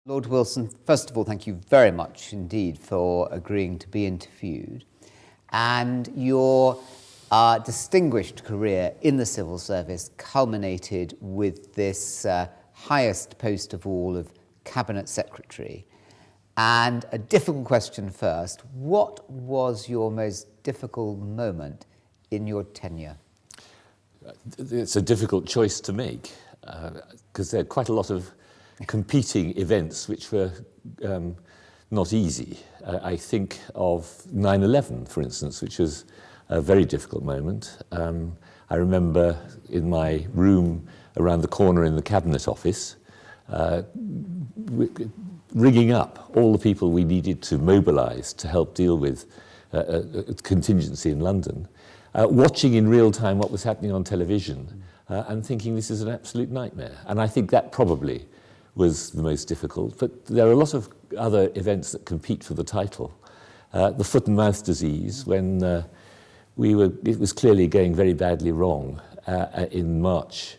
Lord Wilson, first of all, thank you very much indeed for agreeing to be interviewed. And your distinguished career in the civil service culminated with this highest post of all of Cabinet Secretary. And a difficult question first, what was your most difficult moment in your tenure? It's a difficult choice to make because there are quite a lot of competing events which were not easy. I think of 9/11, for instance, which was a very difficult moment. I remember in my room around the corner in the Cabinet Office, ringing up all the people we needed to mobilise to help deal with a contingency in London, watching in real time what was happening on television and thinking this is an absolute nightmare. And I think that probably was the most difficult. But there are a lot of other events that compete for the title. The foot and mouth disease, when it was clearly going very badly wrong in March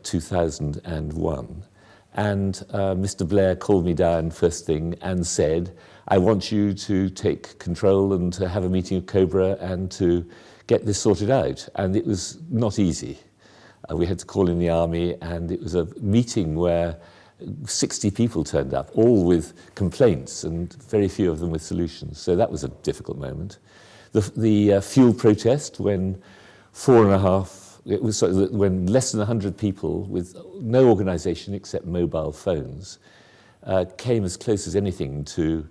2001. And Mr. Blair called me down first thing and said, I want you to take control and to have a meeting of Cobra and to get this sorted out. And it was not easy. We had to call in the army, and it was a meeting where 60 people turned up, all with complaints and very few of them with solutions. So that was a difficult moment. The fuel protest, when when less than 100 people with no organisation except mobile phones came as close as anything to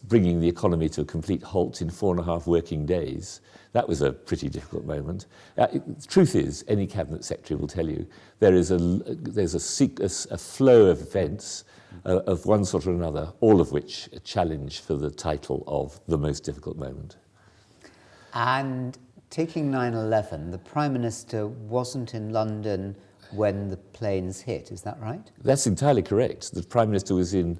bringing the economy to a complete halt in 4.5 working days. That was a pretty difficult moment. The truth is, any Cabinet Secretary will tell you, there's a flow of events of one sort or another, all of which a challenge for the title of the most difficult moment. And taking 9/11, the Prime Minister wasn't in London when the planes hit, is that right? That's entirely correct. The Prime Minister was in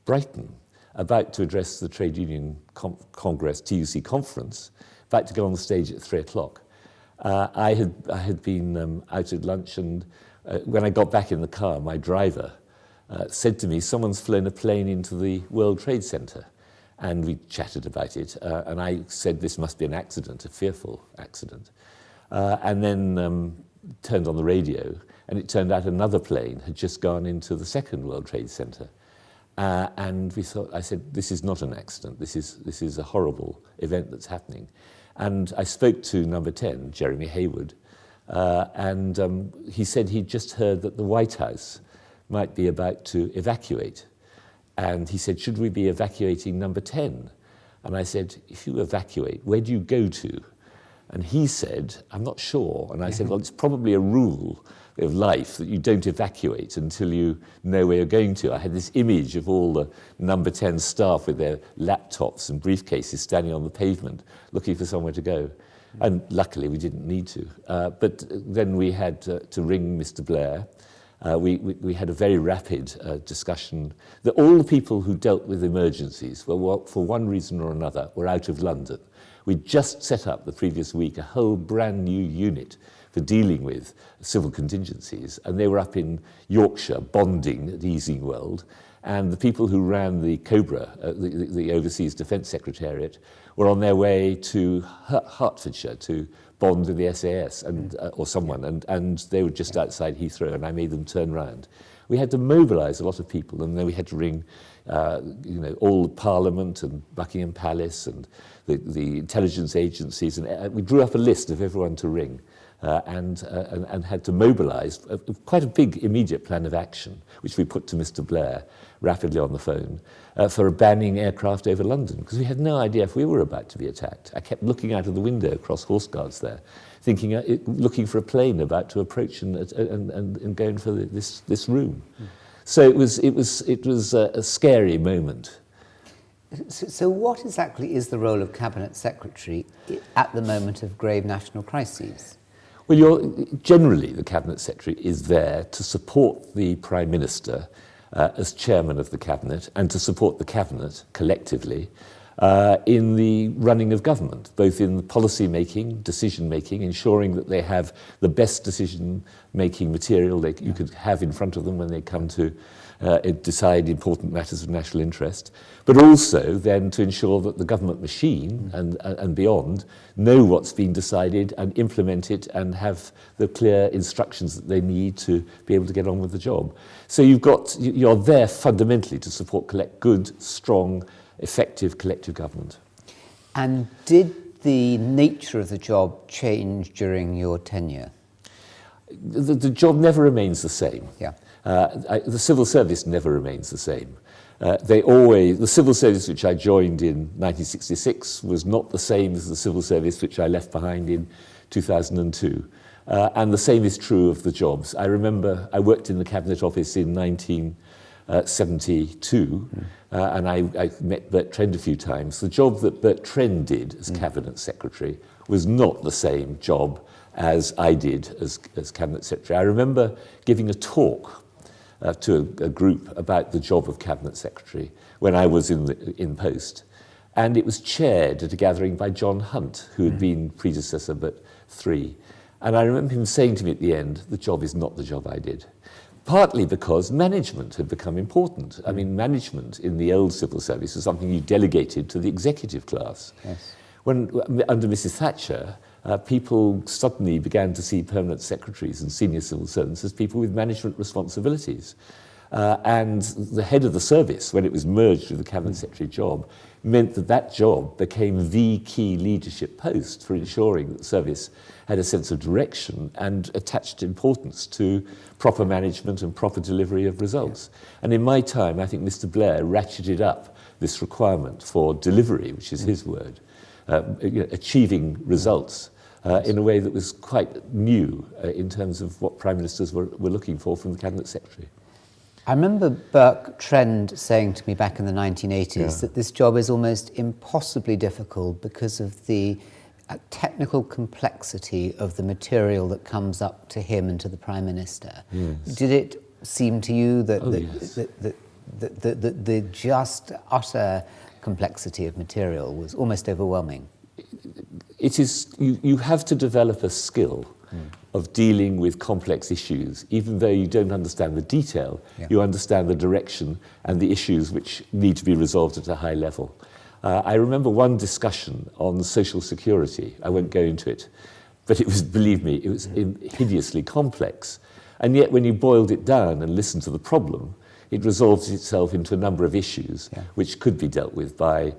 Brighton, about to address the Trade Union Congress, TUC conference, about to go on the stage at 3:00. I had been out at lunch, and when I got back in the car, my driver said to me, someone's flown a plane into the World Trade Center. And we chatted about it, and I said this must be an accident, a fearful accident. And then turned on the radio, and it turned out another plane had just gone into the second World Trade Center. And I said, this is not an accident, this is a horrible event that's happening. And I spoke to number 10, Jeremy Hayward, and he said he'd just heard that the White House might be about to evacuate. And he said, should we be evacuating number 10? And I said, if you evacuate, where do you go to? And he said, I'm not sure. And I said, well, it's probably a rule of life that you don't evacuate until you know where you're going to. I had this image of all the number 10 staff with their laptops and briefcases standing on the pavement looking for somewhere to go. And luckily we didn't need to. But then we had to ring Mr. Blair. We had a very rapid discussion that all the people who dealt with emergencies, well, for one reason or another, were out of London. We'd just set up the previous week a whole brand new unit for dealing with civil contingencies, and they were up in Yorkshire bonding at Easingwold, and the people who ran the Cobra, the Overseas Defence Secretariat, were on their way to Hertfordshire to bond with the SAS or someone, and they were just outside Heathrow, and I made them turn round. We had to mobilise a lot of people, and then we had to ring all Parliament and Buckingham Palace and the intelligence agencies, and we drew up a list of everyone to ring. And had to mobilise quite a big immediate plan of action, which we put to Mr. Blair rapidly on the phone, for banning aircraft over London, because we had no idea if we were about to be attacked. I kept looking out of the window across Horse Guards there, thinking, looking for a plane about to approach and going for this room. So it was a scary moment. So what exactly is the role of Cabinet Secretary at the moment of grave national crises? Well, generally the Cabinet Secretary is there to support the Prime Minister as chairman of the Cabinet and to support the Cabinet collectively in the running of government, both in the policy making, decision making, ensuring that they have the best decision making material you could have in front of them when they come to decide important matters of national interest, but also then to ensure that the government machine and beyond know what's been decided and implement it and have the clear instructions that they need to be able to get on with the job. So you're there fundamentally to support good, strong, effective collective government. And did the nature of the job change during your tenure? The job never remains the same. Yeah. The civil service never remains the same. The civil service which I joined in 1966 was not the same as the civil service which I left behind in 2002. And the same is true of the jobs. I remember I worked in the Cabinet Office in 1972, and I met Bert Trend a few times. The job that Bert Trend did as Cabinet Secretary was not the same job as I did as Cabinet Secretary. I remember giving a talk to a group about the job of Cabinet Secretary when I was in post. And it was chaired at a gathering by John Hunt, who had been predecessor but 3. And I remember him saying to me at the end, the job is not the job I did. Partly because management had become important. I mean, management in the old civil service was something you delegated to the executive class. Yes. When, under Mrs. Thatcher, people suddenly began to see permanent secretaries and senior civil servants as people with management responsibilities. And the head of the service, when it was merged with the Cabinet Secretary job, meant that job became the key leadership post for ensuring that the service had a sense of direction and attached importance to proper management and proper delivery of results. Yeah. And in my time, I think Mr. Blair ratcheted up this requirement for delivery, which is his word, achieving results in a way that was quite new in terms of what Prime Ministers were looking for from the Cabinet Secretary. I remember Bert Trend saying to me back in the 1980s that this job is almost impossibly difficult because of the technical complexity of the material that comes up to him and to the Prime Minister. Yes. Did it seem to you that the just utter complexity of material was almost overwhelming? It is, you have to develop a skill of dealing with complex issues. Even though you don't understand the detail, you understand the direction and the issues which need to be resolved at a high level. I remember one discussion on social security. I won't go into it, but it was, believe me, it was hideously complex. And yet when you boiled it down and listened to the problem, it resolves itself into a number of issues which could be dealt with by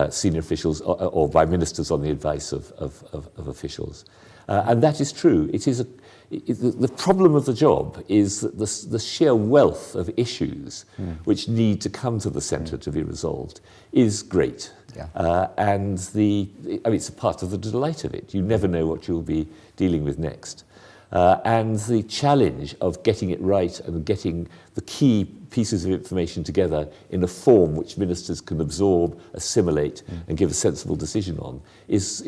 senior officials or by ministers on the advice of officials. And that is true. It is the problem of the job is that the sheer wealth of issues which need to come to the centre to be resolved is great. And it's a part of the delight of it. You never know what you'll be dealing with next. And the challenge of getting it right and getting the key pieces of information together in a form which ministers can absorb, assimilate, and give a sensible decision on is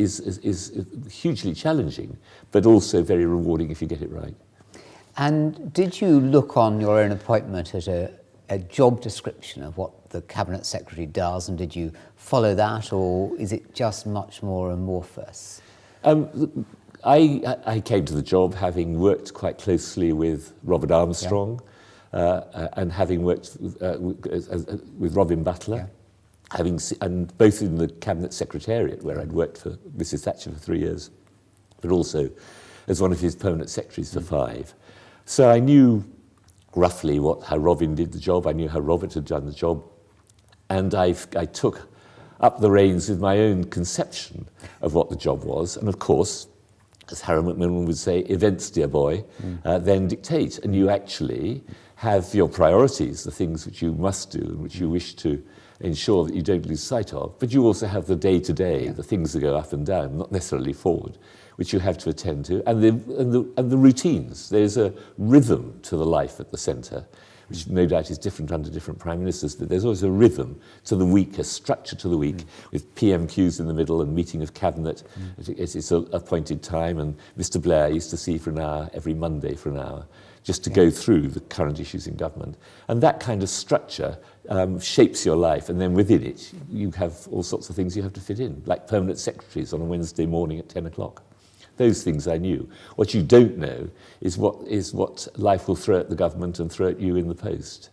hugely challenging, but also very rewarding if you get it right. And did you look on your own appointment at a job description of what the Cabinet Secretary does, and did you follow that, or is it just much more amorphous? I came to the job having worked quite closely with Robert Armstrong and having worked with Robin Butler, and both in the Cabinet Secretariat, where I'd worked for Mrs. Thatcher for 3 years, but also as one of his permanent secretaries for 5. So I knew roughly how Robin did the job, I knew how Robert had done the job, and I took up the reins with my own conception of what the job was, and of course, as Harold Macmillan would say, events, dear boy, then dictate. And you actually have your priorities, the things which you must do and which you wish to ensure that you don't lose sight of. But you also have the day-to-day, the things that go up and down, not necessarily forward, which you have to attend to, and the routines. There's a rhythm to the life at the centre, which no doubt is different under different prime ministers, but there's always a rhythm to the week, a structure to the week, with PMQs in the middle and meeting of cabinet. It's an appointed time, and Mr. Blair used to see for an hour every Monday for an hour, just to go through the current issues in government. And that kind of structure shapes your life, and then within it, you have all sorts of things you have to fit in, like permanent secretaries on a Wednesday morning at 10 o'clock. Those things I knew. What you don't know is what life will throw at the government and throw at you in the post.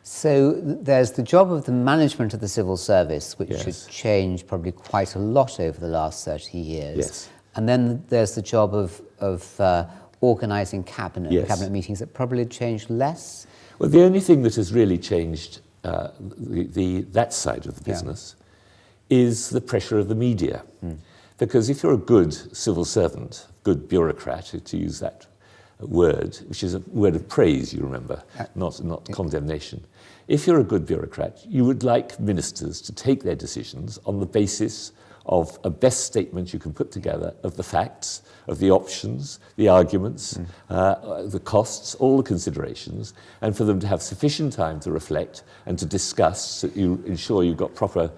So there's the job of the management of the civil service, which Yes. has changed probably quite a lot over the last 30 years. Yes. And then there's the job of organising cabinet, Yes. cabinet meetings that probably changed less. Well, the only thing that has really changed that side of the business is the pressure of the media. Because if you're a good civil servant, good bureaucrat, to use that word, which is a word of praise, you remember, not condemnation. If you're a good bureaucrat, you would like ministers to take their decisions on the basis of a best statement you can put together of the facts, of the options, the arguments, the costs, all the considerations, and for them to have sufficient time to reflect and to discuss so that you ensure you've got proper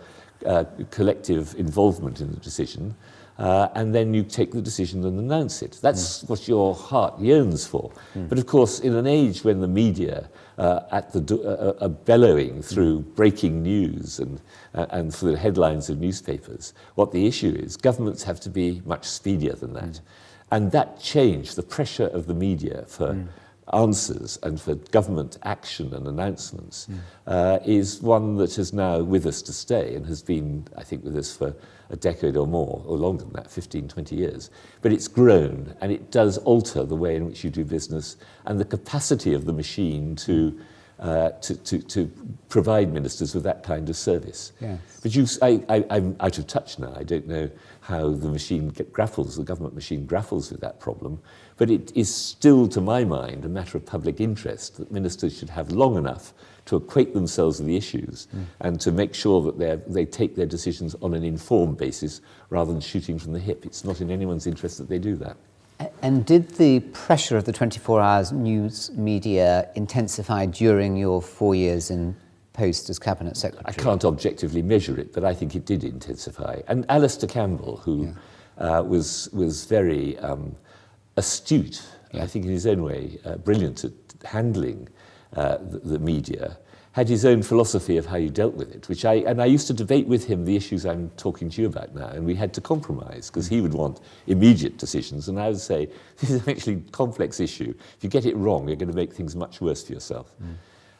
collective involvement in the decision, and then you take the decision and announce it. That's what your heart yearns for. But of course, in an age when the media are bellowing through breaking news and through the headlines of newspapers, what the issue is, governments have to be much speedier than that. And that change, the pressure of the media for answers and for government action and announcements is one that is now with us to stay and has been, I think, with us for a decade or more, or longer than that, 15, 20 years. But it's grown and it does alter the way in which you do business and the capacity of the machine to provide ministers with that kind of service. Yes. But I'm out of touch now. I don't know how the machine the government machine grapples with that problem. But it is still, to my mind, a matter of public interest that ministers should have long enough to acquaint themselves with the issues and to make sure that they take their decisions on an informed basis rather than shooting from the hip. It's not in anyone's interest that they do that. And did the pressure of the 24 hours news media intensify during your 4 years in post as Cabinet Secretary? I can't objectively measure it, but I think it did intensify. And Alistair Campbell, who was very astute, I think in his own way, brilliant at handling the media, had his own philosophy of how you dealt with it, I used to debate with him the issues I'm talking to you about now, and we had to compromise, because he would want immediate decisions, and I would say, this is actually a complex issue. If you get it wrong, you're going to make things much worse for yourself.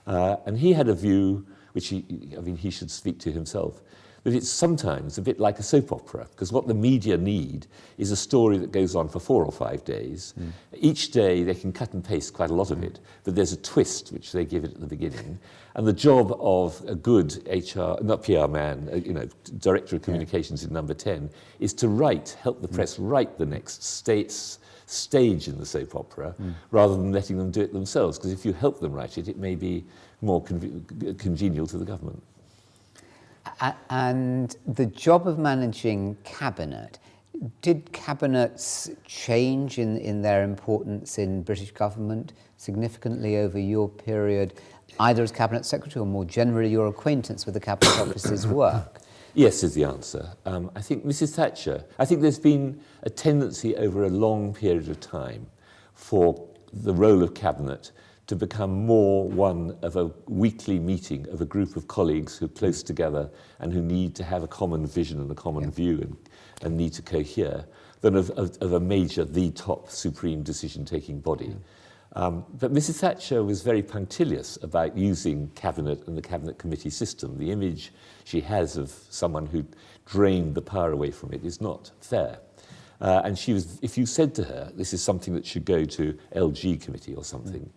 And he had a view, which he should speak to himself, that it's sometimes a bit like a soap opera, because what the media need is a story that goes on for 4 or 5 days. Each day they can cut and paste quite a lot of it, but there's a twist which they give it at the beginning. And the job of a good PR man, Director of Communications in Number 10, is to help the press write the next stage in the soap opera, rather than letting them do it themselves, because if you help them write it, it may be more congenial to the government. And the job of managing cabinet, did cabinets change in their importance in British government significantly over your period, either as Cabinet Secretary or more generally your acquaintance with the Cabinet Office's work? Yes is the answer. I think Mrs. Thatcher, I think there's been a tendency over a long period of time for the role of cabinet to become more one of a weekly meeting of a group of colleagues who are close together and who need to have a common vision and a common view and need to cohere, than of a major, the top supreme decision-taking body. But Mrs. Thatcher was very punctilious about using cabinet and the cabinet committee system. The image she has of someone who drained the power away from it is not fair. And she was, if you said to her, this is something that should go to LG committee or something,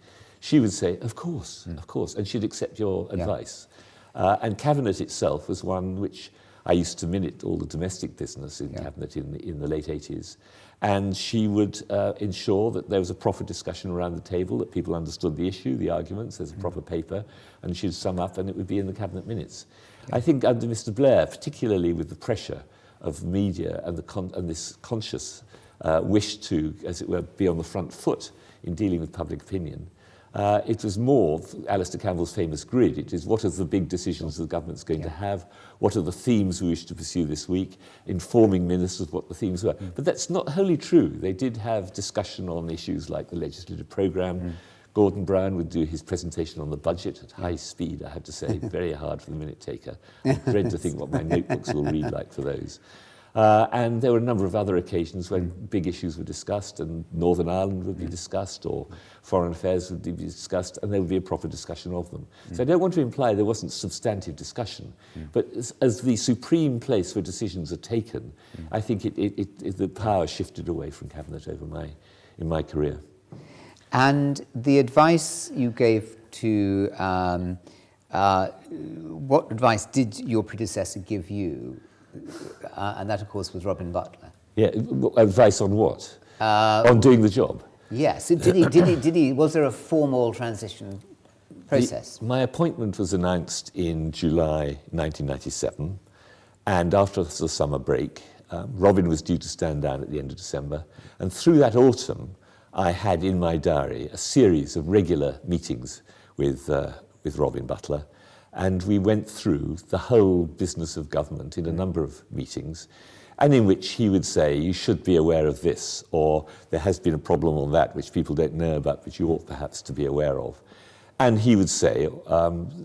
she would say, of course, and she'd accept your advice. And cabinet itself was one which I used to minute all the domestic business in cabinet in the late 80s. And she would ensure that there was a proper discussion around the table, that people understood the issue, the arguments, there's a proper paper, and she'd sum up and it would be in the cabinet minutes. I think under Mr. Blair, particularly with the pressure of media and this conscious wish to, as it were, be on the front foot in dealing with public opinion, it was more Alistair Campbell's famous grid. It is, what are the big decisions the government's going to have? What are the themes we wish to pursue this week? Informing ministers what the themes were. But that's not wholly true. They did have discussion on issues like the legislative programme. Gordon Brown would do his presentation on the budget at high speed, I have to say, very hard for the minute taker. I dread to think what my notebooks will read like for those. And there were a number of other occasions when big issues were discussed, and Northern Ireland would be discussed, or foreign affairs would be discussed, and there would be a proper discussion of them. So I don't want to imply there wasn't substantive discussion, but as the supreme place where decisions are taken, I think the power shifted away from Cabinet in my career. And the advice you gave to, what advice did your predecessor give you? And that, of course, was Robin Butler. Yeah, advice on what? On doing the job? Yes. Did he, was there a formal transition process? My appointment was announced in July 1997, and after the summer break, Robin was due to stand down at the end of December, and through that autumn, I had in my diary a series of regular meetings with Robin Butler, and we went through the whole business of government in a number of meetings, and in which he would say, you should be aware of this, or there has been a problem on that which people don't know about, which you ought perhaps to be aware of. And he would say,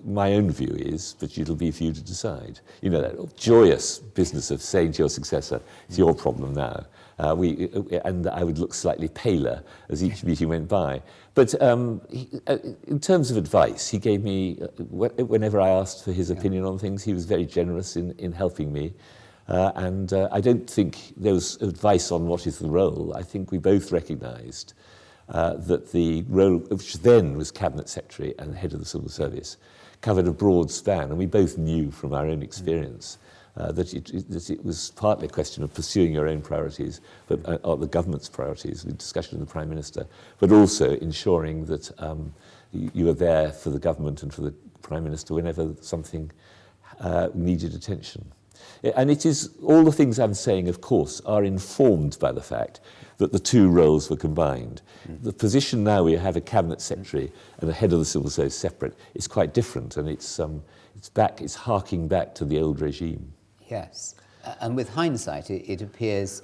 my own view is, but it'll be for you to decide. You know, that joyous business of saying to your successor, it's your problem now. And I would look slightly paler as each meeting went by. But in terms of advice, he gave me, whenever I asked for his opinion on things, he was very generous in helping me. And I don't think there was advice on what is the role. I think we both recognised that the role, which then was Cabinet Secretary and Head of the Civil Service, covered a broad span, and we both knew from our own experience that it was partly a question of pursuing your own priorities, but or the government's priorities, with discussion with the Prime Minister, but also ensuring that you were there for the government and for the Prime Minister whenever something needed attention. And it is, all the things I'm saying, of course, are informed by the fact that the two roles were combined. The position now we have a Cabinet Secretary and a Head of the Civil Service separate is quite different, and it's harking back to the old regime. Yes, and with hindsight, it appears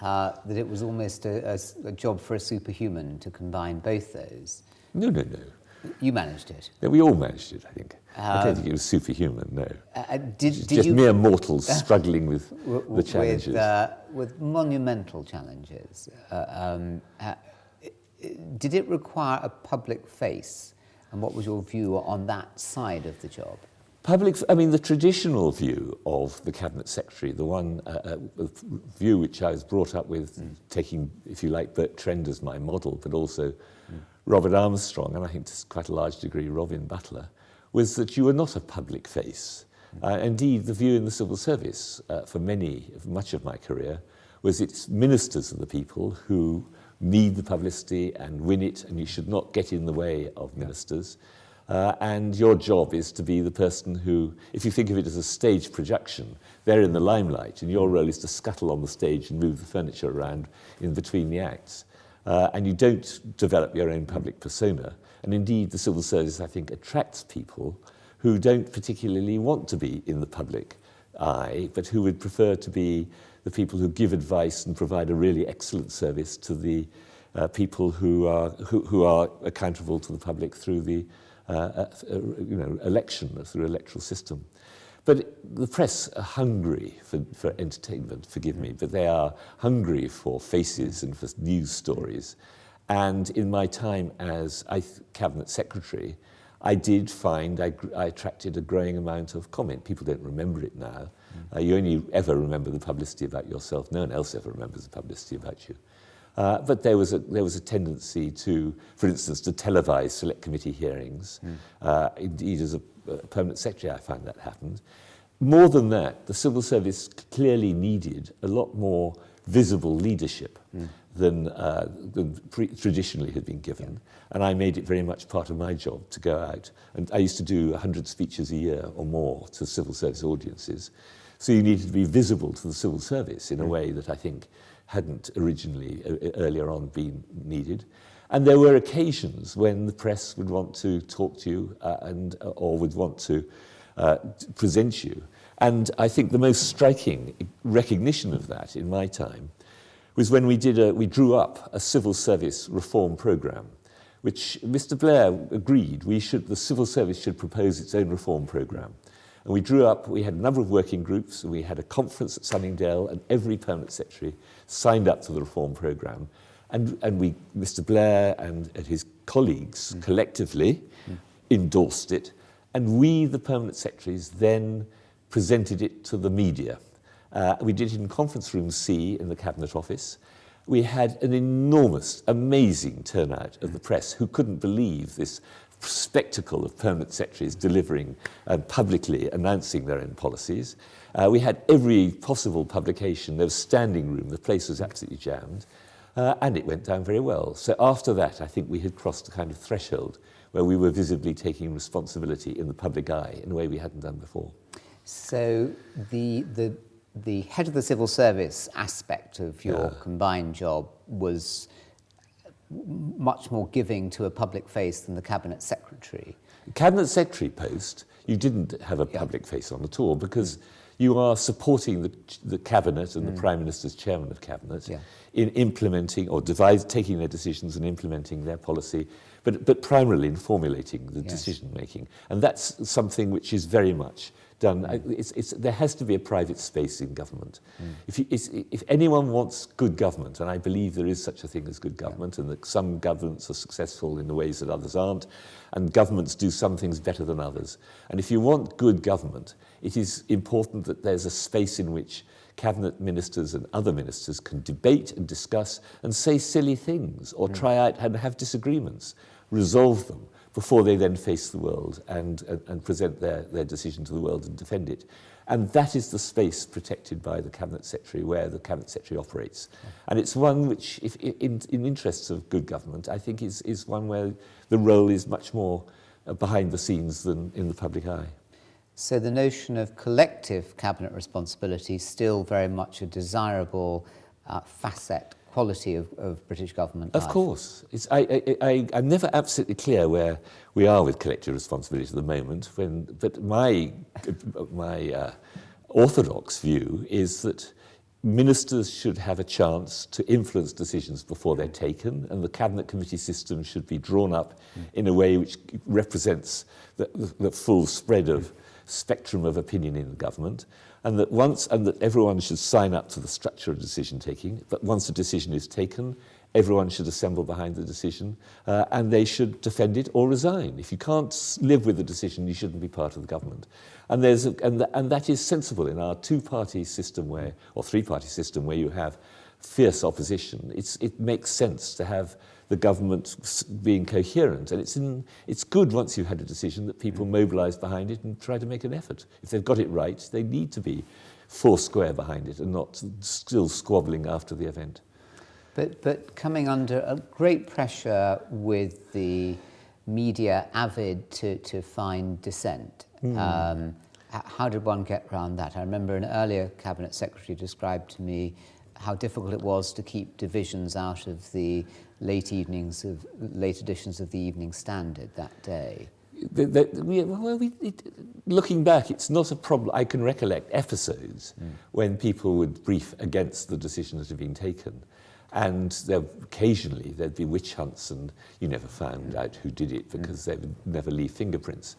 that it was almost a job for a superhuman to combine both those. No. You managed it. Yeah, we all managed it, I think. I don't think it was superhuman, no. Did just you, mere mortals struggling with the challenges. With monumental challenges. Did it require a public face? And what was your view on that side of the job? The traditional view of the Cabinet Secretary, the one view which I was brought up with, taking, if you like, Bert Trend as my model, but also Robert Armstrong, and I think to quite a large degree Robin Butler, was that you were not a public face. Indeed, the view in the civil service for much of my career was it's ministers are the people who need the publicity and win it, and you should not get in the way of ministers. And your job is to be the person who, if you think of it as a stage production, they're in the limelight, and your role is to scuttle on the stage and move the furniture around in between the acts. And you don't develop your own public persona. And indeed, the civil service, I think, attracts people who don't particularly want to be in the public eye, but who would prefer to be the people who give advice and provide a really excellent service to the people who are accountable to the public through the election, through electoral system. But the press are hungry for entertainment, forgive me, but they are hungry for faces and for news stories. And in my time as Cabinet Secretary, I did find I attracted a growing amount of comment. People don't remember it now. You only ever remember the publicity about yourself. No one else ever remembers the publicity about you. But there was a tendency to, for instance, to televise select committee hearings. Indeed, as a permanent secretary, I found that happened. More than that, the civil service clearly needed a lot more visible leadership than traditionally had been given. And I made it very much part of my job to go out. And I used to do 100 speeches a year or more to civil service audiences. So you needed to be visible to the civil service in a way that I think hadn't originally, earlier on, been needed. And there were occasions when the press would want to talk to you or would want to present you. And I think the most striking recognition of that in my time was when we drew up a civil service reform programme, which Mr. Blair agreed the civil service should propose its own reform programme. And we had a number of working groups, and we had a conference at Sunningdale, and every permanent secretary signed up to the reform programme. And Mr. Blair and his colleagues collectively endorsed it. And we, the permanent secretaries, then presented it to the media. We did it in Conference Room C in the Cabinet Office. We had an enormous, amazing turnout of the press who couldn't believe this spectacle of permanent secretaries delivering and publicly announcing their own policies. We had every possible publication. There was standing room. The place was absolutely jammed. And it went down very well. So after that, I think we had crossed a kind of threshold where we were visibly taking responsibility in the public eye in a way we hadn't done before. So the head of the civil service aspect of your combined job was much more giving to a public face than the cabinet secretary. Cabinet secretary post, you didn't have a public face on at all because you are supporting the cabinet and the prime minister's chairman of cabinet in implementing or taking their decisions and implementing their policy, but primarily in formulating the decision making. And that's something which is very much done. There has to be a private space in government. If anyone wants good government, and I believe there is such a thing as good government, and that some governments are successful in the ways that others aren't, and governments do some things better than others. And if you want good government, it is important that there's a space in which cabinet ministers and other ministers can debate and discuss and say silly things or try out and have disagreements, resolve them, before they then face the world and present their decision to the world and defend it. And that is the space protected by the Cabinet Secretary, where the Cabinet Secretary operates. And it's one which, if in interests of good government, I think is one where the role is much more behind the scenes than in the public eye. So the notion of collective cabinet responsibility is still very much a desirable facet, quality of British government life. Of course. I'm never absolutely clear where we are with collective responsibility at the moment, but my orthodox view is that ministers should have a chance to influence decisions before they're taken, and the cabinet committee system should be drawn up in a way which represents the full spread of spectrum of opinion in the government, and that everyone should sign up to the structure of decision taking. But once a decision is taken, everyone should assemble behind the decision, and they should defend it or resign. If you can't live with the decision, you shouldn't be part of the government. And that is sensible in our two-party system or three-party system where you have fierce opposition. It makes sense to have the government being coherent, and it's good once you've had a decision that people mobilise behind it and try to make an effort. If they've got it right, they need to be foursquare behind it and not still squabbling after the event. But coming under a great pressure with the media avid to find dissent, how did one get around that? I remember an earlier cabinet secretary described to me how difficult it was to keep divisions out of the late editions of the Evening Standard that day. Looking back, it's not a problem. I can recollect episodes when people would brief against the decision that had been taken. And occasionally there'd be witch hunts, and you never found out who did it because they would never leave fingerprints.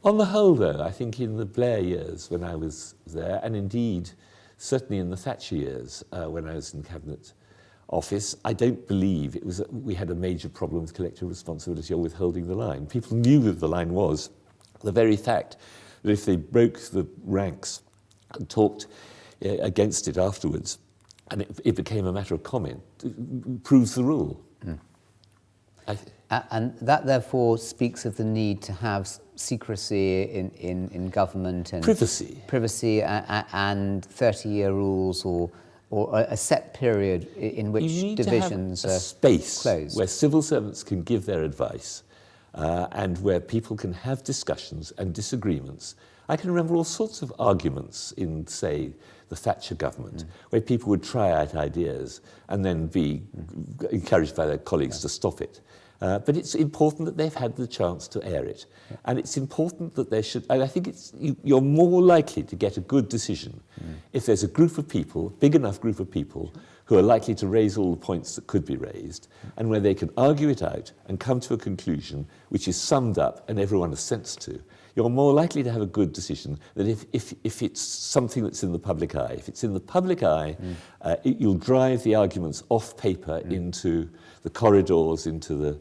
On the whole, though, I think in the Blair years when I was there, and indeed certainly in the Thatcher years when I was in Cabinet Office, I don't believe we had a major problem with collective responsibility or with holding the line. People knew what the line was. The very fact that if they broke the ranks and talked against it afterwards, and it became a matter of comment, proves the rule. And that therefore speaks of the need to have secrecy in government and privacy and 30-year rules or a set period in which divisions are space closed. Where civil servants can give their advice and where people can have discussions and disagreements. I can remember all sorts of arguments in, say, the Thatcher government, where people would try out ideas and then be encouraged by their colleagues to stop it. But it's important that they've had the chance to air it. And it's important that they should, and I think you're more likely to get a good decision if there's a group of people, big enough group of people, who are likely to raise all the points that could be raised, and where they can argue it out and come to a conclusion which is summed up and everyone assents to. you're more likely to have a good decision than if it's something that's in the public eye. If it's in the public eye, you'll drive the arguments off paper into the corridors, into the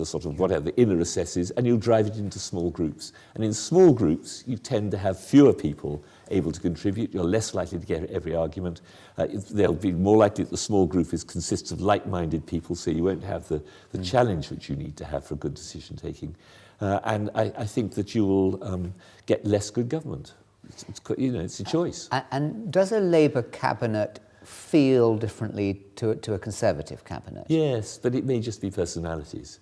sort of whatever, the inner recesses, and you'll drive it into small groups. And in small groups, you tend to have fewer people able to contribute. You're less likely to get every argument. They'll be more likely that the small group consists of like-minded people, so you won't have the challenge which you need to have for good decision-taking. And I think that you will get less good government. It's a choice. And does a Labour cabinet feel differently to a Conservative cabinet? Yes, but it may just be personalities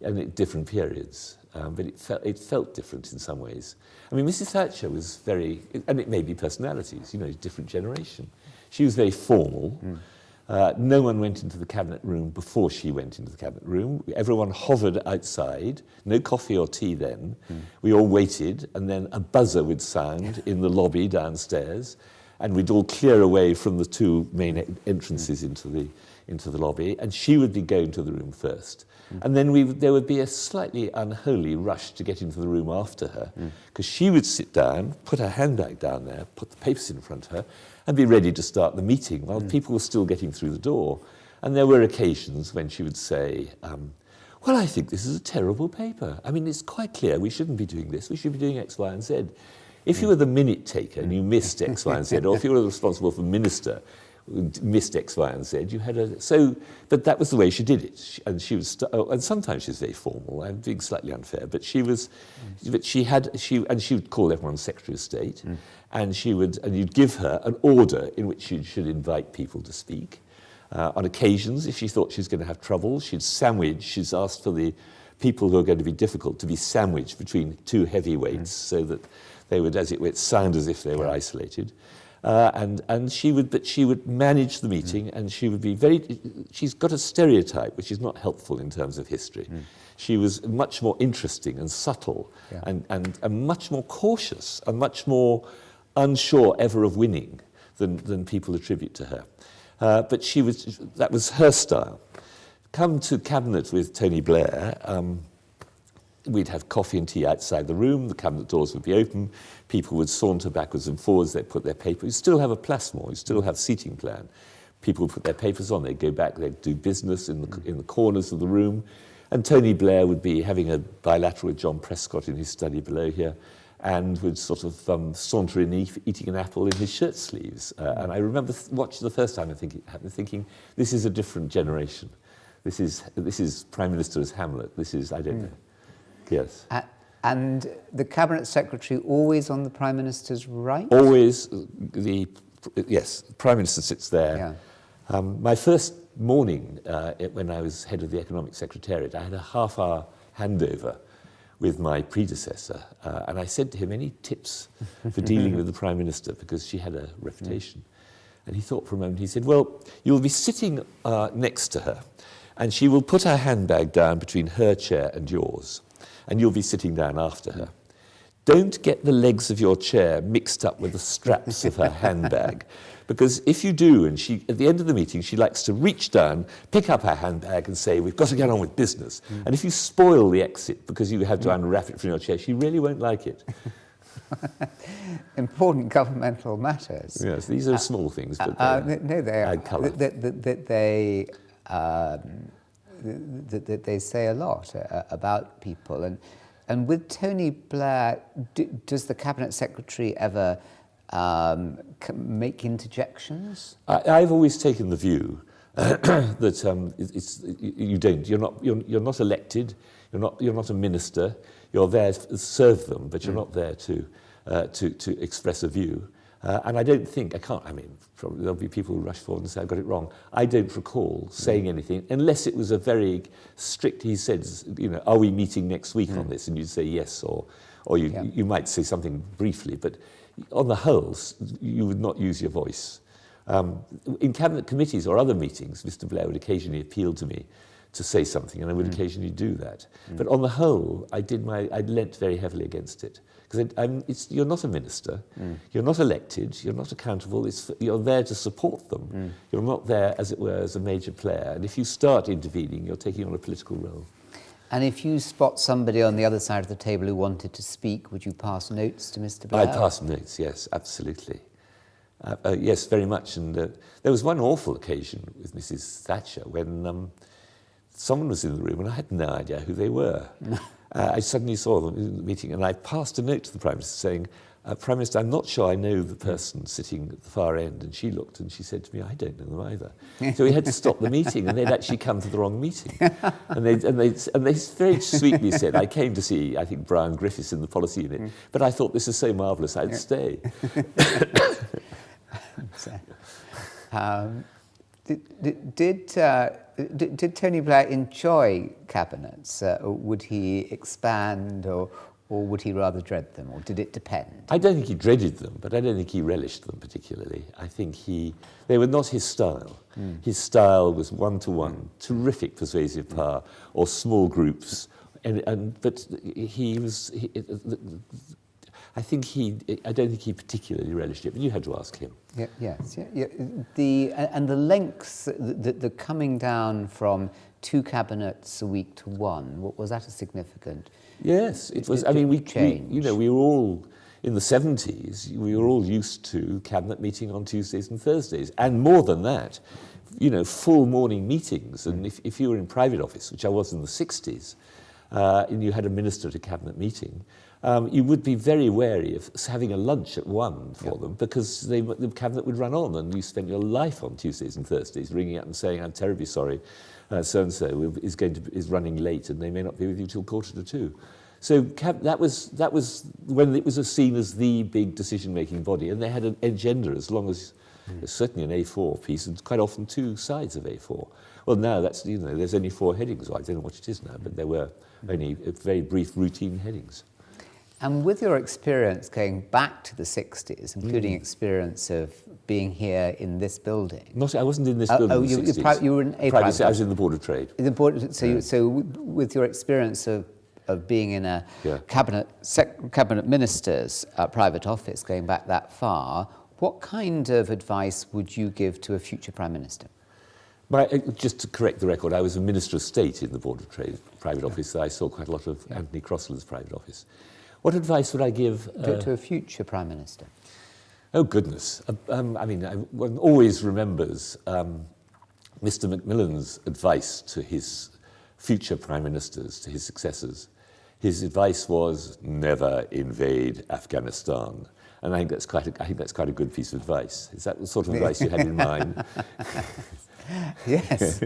and at different periods. But it felt different in some ways. I mean, Mrs. Thatcher was very, and it may be personalities, different generation. She was very formal. No one went into the cabinet room before she went into the cabinet room. Everyone hovered outside, no coffee or tea then. We all waited, and then a buzzer would sound in the lobby downstairs, and we'd all clear away from the two main entrances into the lobby, and she would be going to the room first. And then there would be a slightly unholy rush to get into the room after her, because she would sit down, put her handbag down there, put the papers in front of her, and be ready to start the meeting while people were still getting through the door. And there were occasions when she would say, well, I think this is a terrible paper. I mean, it's quite clear we shouldn't be doing this. We should be doing X, Y, and Z. If you were the minute taker and you missed X, Y, and Z, or if you were responsible for minister, missed X, Y, and Z, you had but that was the way she did it. And she was, and sometimes she was very formal. I'm being slightly unfair, but she would call everyone Secretary of State, and you'd give her an order in which she should invite people to speak. On occasions, if she thought she was going to have trouble, she'd asked for the people who are going to be difficult to be sandwiched between two heavyweights so that they would, as it were, sound as if they were isolated. And she would manage the meeting, and she would be she's got a stereotype which is not helpful in terms of history. She was much more interesting and subtle, and much more cautious and much more unsure ever of winning than people attribute to her. But that was her style. Come to cabinet with Tony Blair, we'd have coffee and tea outside the room, the cabinet doors would be open, people would saunter backwards and forwards, they'd put their papers, you'd still have a plasmor, you'd still have seating plan. People would put their papers on, they'd go back, they'd do business in the corners of the room, and Tony Blair would be having a bilateral with John Prescott in his study below here, and would sort of saunter in eating an apple in his shirt sleeves. And I remember watching the first time and thinking, this is a different generation. This is Prime Minister as Hamlet, this is, I don't know. Yes. And the Cabinet Secretary always on the Prime Minister's right? Always, yes, the Prime Minister sits there. Yeah. My first morning when I was head of the Economic Secretariat, I had a half-hour handover with my predecessor, and I said to him, any tips for dealing with the Prime Minister, because she had a reputation. And he thought for a moment, he said, well, you'll be sitting next to her, and she will put her handbag down between her chair and yours, and you'll be sitting down after her. Don't get the legs of your chair mixed up with the straps of her handbag, because if you do, and at the end of the meeting, she likes to reach down, pick up her handbag and say, we've got to get on with business. And if you spoil the exit because you have to unwrap it from your chair, she really won't like it. Important governmental matters. Yes, these are small things, but they add colour. That they say a lot about people. And with Tony Blair, does the Cabinet Secretary ever make interjections? I've always taken the view that you don't. You're not elected. You're not a minister. You're there to serve them, but you're not there to express a view. And I don't think, probably there'll be people who rush forward and say, I got it wrong. I don't recall saying anything, unless it was a very strict, he said, are we meeting next week on this? And you'd say yes, or you might say something briefly, but on the whole, you would not use your voice. In cabinet committees or other meetings, Mr. Blair would occasionally appeal to me to say something, and I would occasionally do that. But on the whole, I leant very heavily against it. Because you're not a minister, you're not elected, you're not accountable, you're there to support them. You're not there, as it were, as a major player. And if you start intervening, you're taking on a political role. And if you spot somebody on the other side of the table who wanted to speak, would you pass notes to Mr. Blair? I'd pass notes, yes, absolutely. Yes, very much. And there was one awful occasion with Mrs. Thatcher when someone was in the room and I had no idea who they were. I suddenly saw them in the meeting and I passed a note to the Prime Minister saying, Prime Minister, I'm not sure I know the person sitting at the far end. And she looked and she said to me, I don't know them either. So we had to stop the meeting and they'd actually come to the wrong meeting. And they very sweetly said, I came to see, I think, Brian Griffiths in the policy unit, but I thought this is so marvellous, I'd stay. Did Tony Blair enjoy cabinets? Would he expand or would he rather dread them, or did it depend? I don't think he dreaded them, but I don't think he relished them particularly. I think they were not his style. His style was one-to-one, terrific persuasive power, or small groups. But I don't think he particularly relished it, but you had to ask him. Yes. And the lengths, the coming down from 2 cabinets a week to 1, was that a significant? Yes, it was. I mean, we were all in the 70s. We were all used to cabinet meeting on Tuesdays and Thursdays, and more than that, full morning meetings. And if you were in private office, which I was in the 60s, and you had a minister at a cabinet meeting, you would be very wary of having a lunch at 1 for them, because the cabinet would run on, and you spent your life on Tuesdays and Thursdays ringing up and saying, I'm terribly sorry, so-and-so is running late and they may not be with you till 1:45. So that was when it was seen as the big decision-making body, and they had an agenda as long as certainly an A4 piece, and quite often 2 sides of A4. Well, now that's there's only 4 headings. Well, I don't know what it is now, but there were only very brief routine headings. And with your experience going back to the 60s, including experience of being here in this building. I wasn't in this building in the 60s. You were in a private. I was in the Board of Trade. So with your experience of being in a cabinet minister's private office going back that far, what kind of advice would you give to a future Prime Minister? Just to correct the record, I was a Minister of State in the Board of Trade private office, so I saw quite a lot of Anthony Crossland's private office. What advice would I give to a future Prime Minister? Oh, goodness. One always remembers Mr. Macmillan's advice to his future Prime Ministers, to his successors. His advice was, never invade Afghanistan. And I think that's quite a good piece of advice. Is that the sort of advice you had in mind? Yes.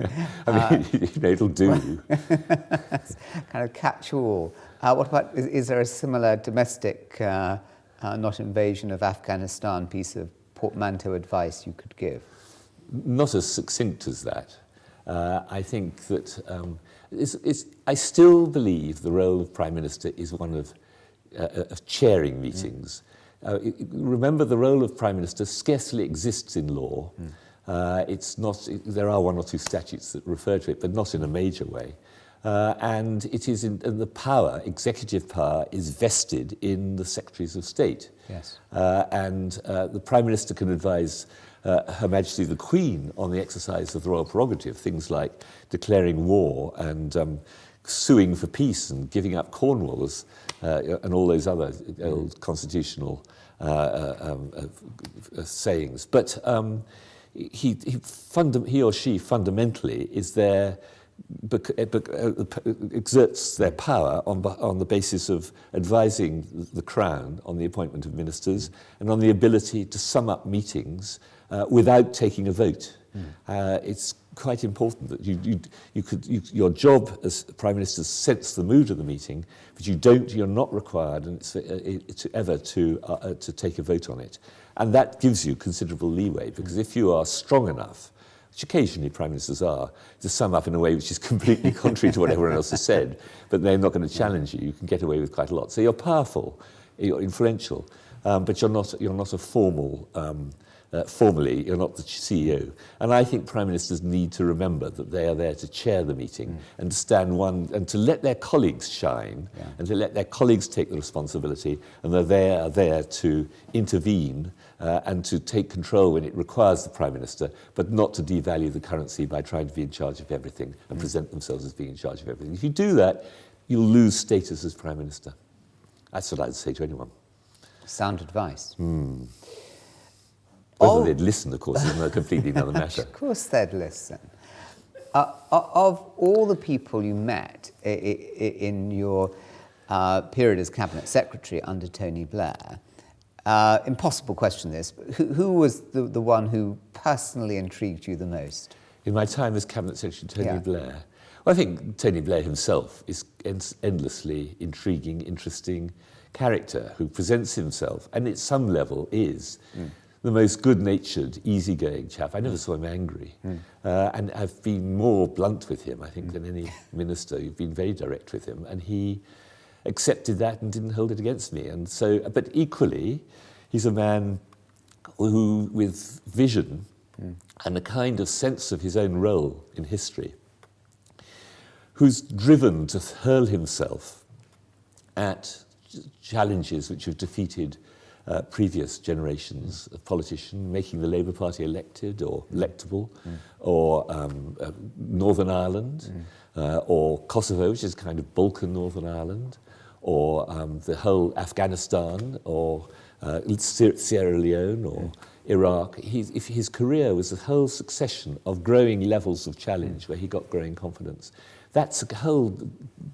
It'll do. Kind of catch-all. What about, is there a similar domestic, not invasion of Afghanistan piece of portmanteau advice you could give? Not as succinct as that. I think that I still believe the role of Prime Minister is one of chairing meetings. Remember, the role of Prime Minister scarcely exists in law. It's not. There are 1 or 2 statutes that refer to it, but not in a major way. And it is the power, executive power, is vested in the Secretaries of State. Yes. And the Prime Minister can advise Her Majesty the Queen on the exercise of the royal prerogative, things like declaring war and suing for peace and giving up Cornwall and all those other old constitutional sayings. But he or she fundamentally is there, exerts their power on the basis of advising the Crown on the appointment of ministers and on the ability to sum up meetings without taking a vote. It's quite important that your job as Prime Minister sets the mood of the meeting, but you're not required to take a vote on it. And that gives you considerable leeway, because if you are strong enough, which occasionally Prime Ministers are, to sum up in a way which is completely contrary to what everyone else has said, but they're not going to challenge you, you can get away with quite a lot. So you're powerful, you're influential, but you're not a formal formally, you're not the CEO. And I think Prime Ministers need to remember that they are there to chair the meeting and to stand one, and to let their colleagues shine, and to let their colleagues take the responsibility, and that they are there to intervene and to take control when it requires the Prime Minister, but not to devalue the currency by trying to be in charge of everything and present themselves as being in charge of everything. If you do that, you'll lose status as Prime Minister. That's what I'd say to anyone. Sound advice. Whether they'd listen, of course, is a completely another matter. Of course they'd listen. Of all the people you met in your period as Cabinet Secretary under Tony Blair, impossible question this, but who was the one who personally intrigued you the most? In my time as Cabinet Secretary, Tony Blair, well, I think Tony Blair himself is endlessly intriguing, interesting character who presents himself, and at some level is the most good-natured, easygoing chap. I never saw him angry. And I've been more blunt with him, I think, than any minister. You've been very direct with him. And he accepted that and didn't hold it against me. And so, but equally, he's a man who, with vision and a kind of sense of his own role in history, who's driven to hurl himself at challenges which have defeated previous generations of politicians, making the Labour Party elected or electable, or Northern Ireland, or Kosovo, which is kind of Balkan Northern Ireland, or the whole Afghanistan, or Sierra Leone, or Iraq. His career was a whole succession of growing levels of challenge where he got growing confidence. That's a whole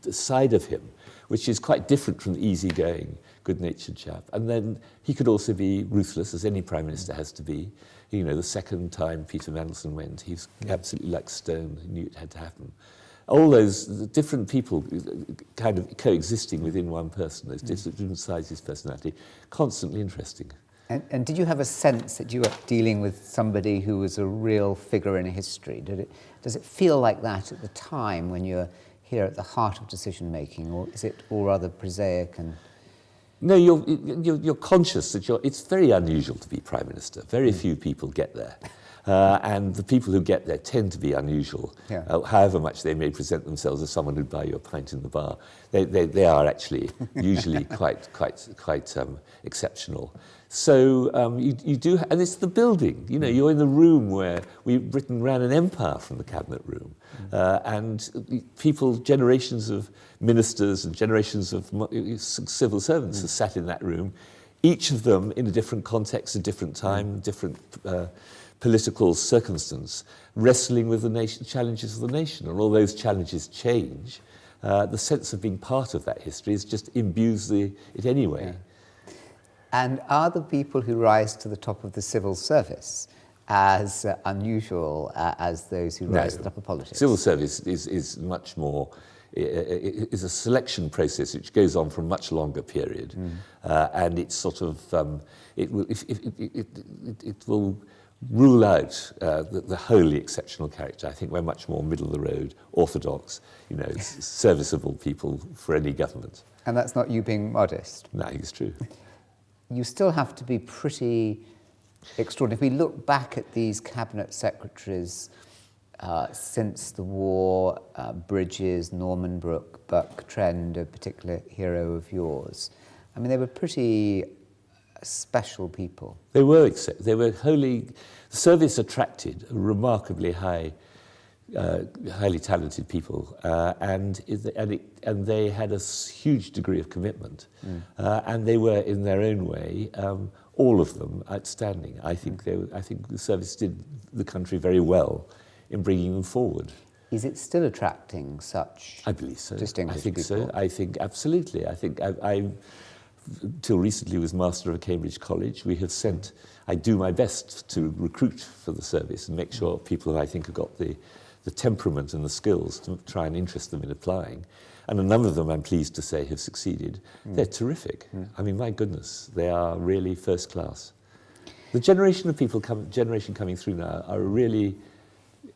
side of him, which is quite different from the easygoing, good-natured chap. And then he could also be ruthless, as any Prime Minister has to be. You know, the second time Peter Mandelson went, he was absolutely like stone. He knew it had to happen. All those different people kind of coexisting within one person, those different sides of his personality, constantly interesting. And did you have a sense that you were dealing with somebody who was a real figure in history? Does it feel like that at the time when you're here at the heart of decision-making, or is it all rather prosaic and... No, you're conscious that it's very unusual to be Prime Minister. Very few people get there. And the people who get there tend to be unusual, however much they may present themselves as someone who'd buy you a pint in the bar. They are actually usually quite exceptional. So you do, and it's the building. You know, you're in the room where Britain ran an empire from the cabinet room, and people, generations of ministers and generations of civil servants have sat in that room, each of them in a different context, a different time, different political circumstance, wrestling with the challenges of the nation. And all those challenges change. The sense of being part of that history just imbues it anyway. Yeah. And are the people who rise to the top of the civil service as unusual as those who rise to the top of politics? Civil service is much more, is a selection process which goes on for a much longer period. And it's sort of, it will rule out the wholly exceptional character. I think we're much more middle of the road, orthodox, serviceable people for any government. And that's not you being modest? No, it's true. You still have to be pretty extraordinary. If we look back at these cabinet secretaries since the war, Bridges, Norman Brooke, Buck Trend, a particular hero of yours, I mean, they were pretty special people. They were wholly. The service attracted remarkably highly talented people, and they had a huge degree of commitment, and they were, in their own way, all of them outstanding. I think the service did the country very well in bringing them forward. Is it still attracting such? I believe so. Distinguished people? So. I think absolutely. I think I till recently was master of a Cambridge college. I do my best to recruit for the service and make sure people who I think have got the temperament and the skills to try and interest them in applying. And a number of them, I'm pleased to say, have succeeded. They're terrific. I mean, my goodness, they are really first class. The generation of people, generation coming through now, are a really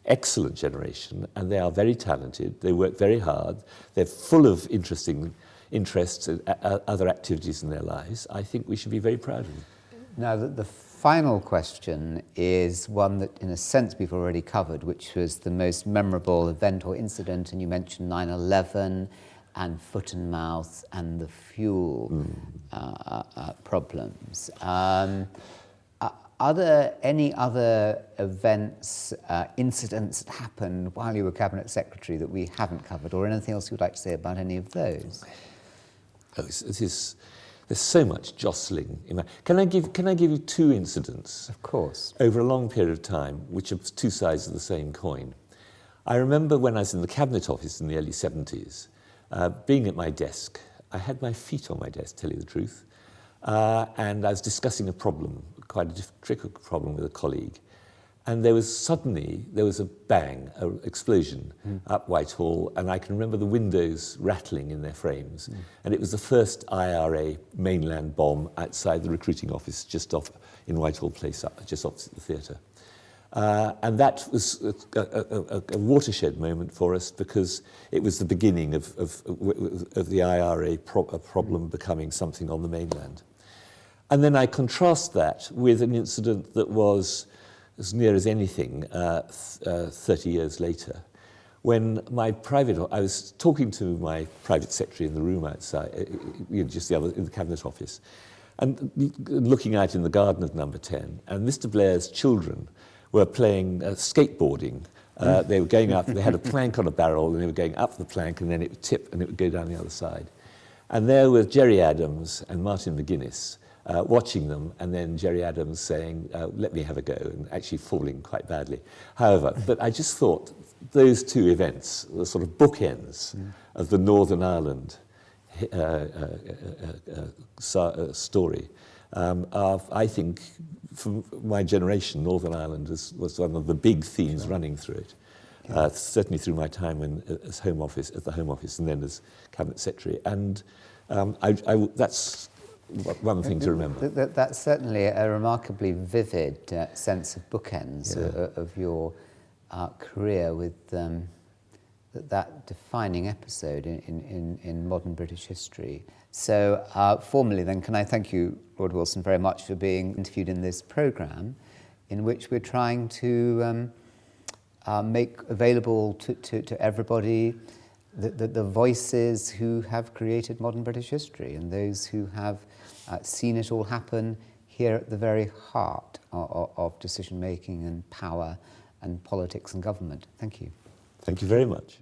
excellent generation, and they are very talented. They work very hard. They're full of interesting interests and other activities in their lives. I think we should be very proud of them. Now, the final question is one that, in a sense, we've already covered, which was the most memorable event or incident, and you mentioned 9/11 and foot and mouth and the fuel problems. Are there any other events, incidents that happened while you were Cabinet Secretary that we haven't covered, or anything else you'd like to say about any of those? Oh, there's so much jostling. Can I give you two incidents? Of course. Over a long period of time, which are two sides of the same coin. I remember when I was in the Cabinet Office in the early 70s, being at my desk. I had my feet on my desk, to tell you the truth, and I was discussing a problem, quite a difficult problem with a colleague. And there was a bang, an explosion up Whitehall, and I can remember the windows rattling in their frames. And it was the first IRA mainland bomb outside the recruiting office, just off in Whitehall Place, just opposite the theatre. And that was a watershed moment for us, because it was the beginning of the IRA problem becoming something on the mainland. And then I contrast that with an incident that was as near as anything 30 years later, when I was talking to my private secretary in the room outside, just in the Cabinet Office, and looking out in the garden of Number 10, and Mr. Blair's children were playing skateboarding. They were going up, they had a plank on a barrel, and they were going up the plank, and then it would tip and it would go down the other side. And there were Jerry Adams and Martin McGuinness watching them, and then Jerry Adams saying, let me have a go, and actually falling quite badly. However, but I just thought those two events, the sort of bookends of the Northern Ireland story, I think, for my generation, Northern Ireland was one of the big themes running through it. Certainly through my time as at the Home Office, and then as Cabinet Secretary. And that's one thing to remember. That's certainly a remarkably vivid sense of bookends of your career, with that defining episode in modern British history. So formally then, can I thank you, Lord Wilson, very much for being interviewed in this programme, in which we're trying to make available to everybody the voices who have created modern British history, and those who have seen it all happen here at the very heart of decision-making and power and politics and government. Thank you. Thank you very much.